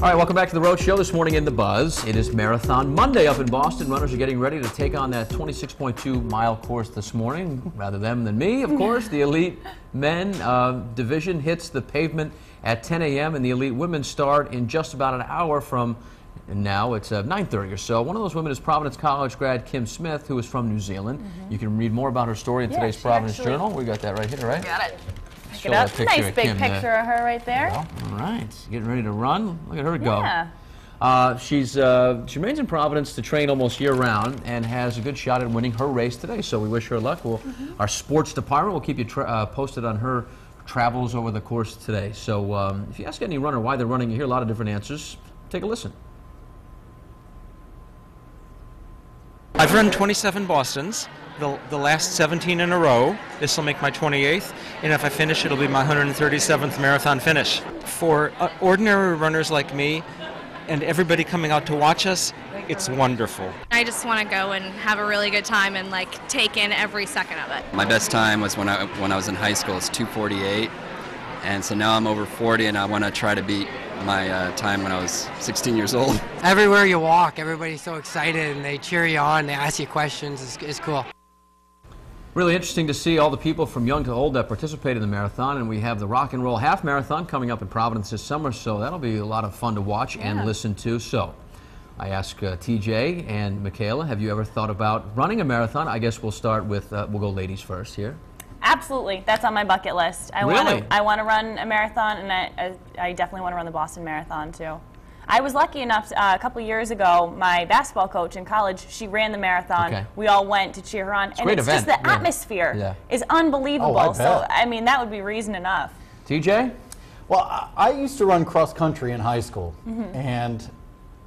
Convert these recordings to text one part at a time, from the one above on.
All right, welcome back to the Road Show. This morning in the Buzz, it is Marathon Monday up in Boston. Runners are getting ready to take on that 26.2-mile course this morning. Rather them than me, of course. The elite men division hits the pavement at 10 a.m. and the elite women start in just about an hour from now. It's 9:30 or so. One of those women is Providence College grad Kim Smith, who is from New Zealand. You can read more about her story in today's Providence Journal. We got that right here, right? Got it. Show Pick it up. that picture Nice of big Kim picture there. of her right there. All right, getting ready to run. Look at her go. Yeah. She remains in Providence to train almost year-round and has a good shot at winning her race today. So we wish her luck. Our sports department will keep you posted on her travels over the course today. So if you ask any runner why they're running, you hear a lot of different answers. Take a listen. I've run 27 Bostons, the last 17 in a row. This will make my 28th, and if I finish, it'll be my 137th marathon finish. For ordinary runners like me and everybody coming out to watch us, it's wonderful. I just want to go and have a really good time and like take in every second of it. My best time was when I was in high school. It's 2:48, and so now I'm over 40, and I want to try to beat my time when I was 16 years old. Everywhere you walk, everybody's so excited and they cheer you on, they ask you questions. It's cool. Really interesting to see all the people from young to old that participate in the marathon, and we have the Rock and Roll Half Marathon coming up in Providence this summer, so that'll be a lot of fun to watch and listen to. So I ask TJ and Michaela, have you ever thought about running a marathon? I guess we'll start with, we'll go ladies first here. Absolutely. That's on my bucket list. I want to run a marathon, and I definitely want to run the Boston Marathon too. I was lucky enough a couple years ago, my basketball coach in college, she ran the marathon. Okay. We all went to cheer her on. And it's just the atmosphere is unbelievable. Oh, I so, bet. I mean, that would be reason enough. TJ? Well, I used to run cross country in high school, and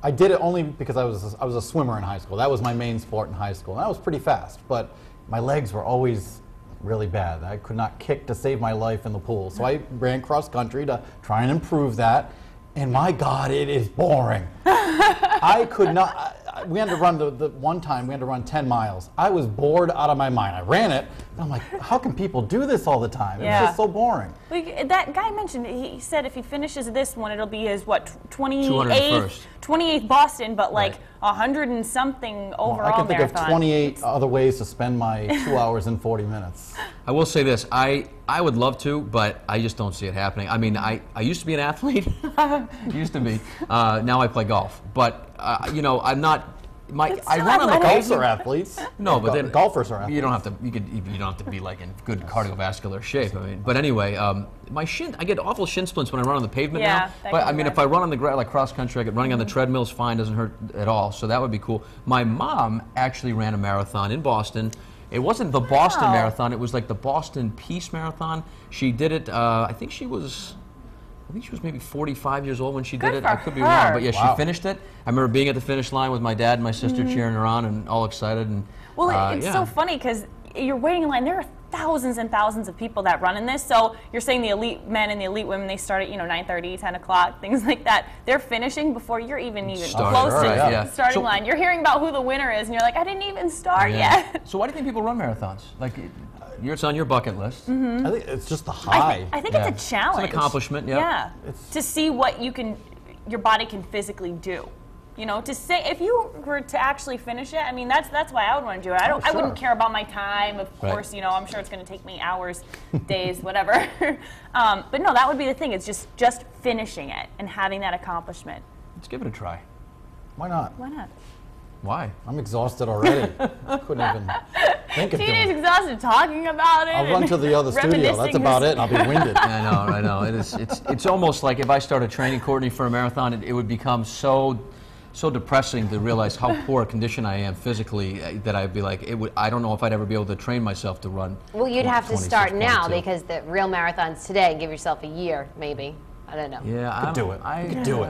I did it only because I was a swimmer in high school. That was my main sport in high school, and I was pretty fast, but my legs were always really bad. I could not kick to save my life in the pool, so I ran cross country to try and improve that. And my God, it is boring. I could not. We had to run the one time. We had to run 10 miles. I was bored out of my mind. I ran it. And I'm like, how can people do this all the time? It's just so boring. That guy mentioned, he said if he finishes this one, it'll be his, what, 28th Boston, but like 100 and something overall marathon. I can think of 28 other ways to spend my 2 hours and 40 minutes. I will say this, I would love to, but I just don't see it happening. I mean, I used to be an athlete, used to be. Now I play golf, but you know, I'm not. I run on the golfers are athletes. No, but then golfers are athletes. You don't have to. You don't have to be like in good cardiovascular shape. I mean, but anyway, my shin. I get awful shin splints when I run on the pavement now. But I mean, if I run on the like cross country, I get running on the treadmill's fine. Doesn't hurt at all. So that would be cool. My mom actually ran a marathon in Boston. It wasn't the Boston Marathon. It was like the Boston Peace Marathon. She did it. I think she was maybe 45 years old when she did it. I could be wrong, but yeah, she finished it. I remember being at the finish line with my dad and my sister cheering her on and all excited. And well, it's so funny because you're waiting in line. There are thousands and thousands of people that run in this. So you're saying the elite men and the elite women, they start at 9:30, 10 o'clock, things like that. They're finishing before you're even close to the starting line. You're hearing about who the winner is, and you're like, I didn't even start yet. So why do you think people run marathons? Like, it's on your bucket list. I think it's just the high. I think it's a challenge. It's an accomplishment, Yeah. To see what your body can physically do. You know, to say if you were to actually finish it, I mean, that's why I would want to do it. I wouldn't care about my time, of course. You know, I'm sure it's going to take me hours, days, whatever. But no, that would be the thing. It's just finishing it and having that accomplishment. Let's give it a try. Why not? Why not? Why? I'm exhausted already. Couldn't even think of doing it. TJ's exhausted talking about it. I'll run to the other studio. That's about it, and I'll be winded. I know. It's almost like if I started training Courtney for a marathon, it would become so depressing to realize how poor a condition I am physically that I'd be like, I don't know if I'd ever be able to train myself to run. Well, you'd have to start now because the real marathons today, give yourself a year, maybe. I don't know. Yeah, I could do it. I could do it.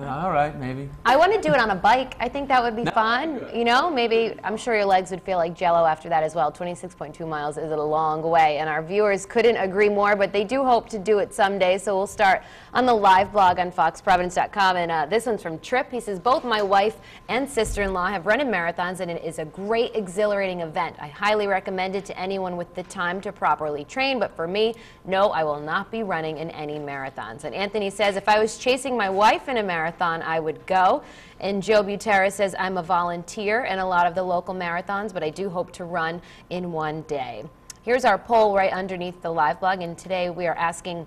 All right, maybe. I want to do it on a bike. I think that would be fun. You know, maybe, I'm sure your legs would feel like Jell-O after that as well. 26.2 miles is a long way, and our viewers couldn't agree more, but they do hope to do it someday, so we'll start on the live blog on foxprovidence.com, and this one's from Trip. He says, both my wife and sister-in-law have run in marathons, and it is a great, exhilarating event. I highly recommend it to anyone with the time to properly train, but for me, no, I will not be running in any marathons. And Anthony says, if I was chasing my wife in a marathon, I would go. And Joe Butera says, I'm a volunteer in a lot of the local marathons, but I do hope to run in one day. Here's our poll right underneath the live blog, and today we are asking,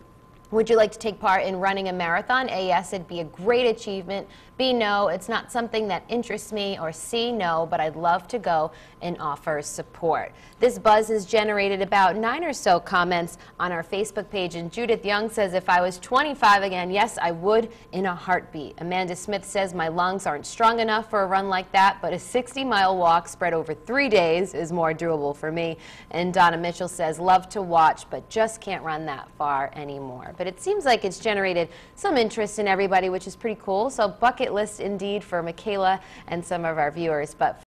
would you like to take part in running a marathon? A, yes, it'd be a great achievement. B, no, it's not something that interests me. Or C, no, but I'd love to go and offer support. This buzz has generated about 9 or so comments on our Facebook page, and Judith Young says, if I was 25 again, yes, I would in a heartbeat. Amanda Smith says, my lungs aren't strong enough for a run like that, but a 60-mile walk spread over 3 days is more doable for me. And Donna Mitchell says, love to watch, but just can't run that far anymore. But it seems like it's generated some interest in everybody, which is pretty cool. So bucket list indeed for Michaela and some of our viewers. But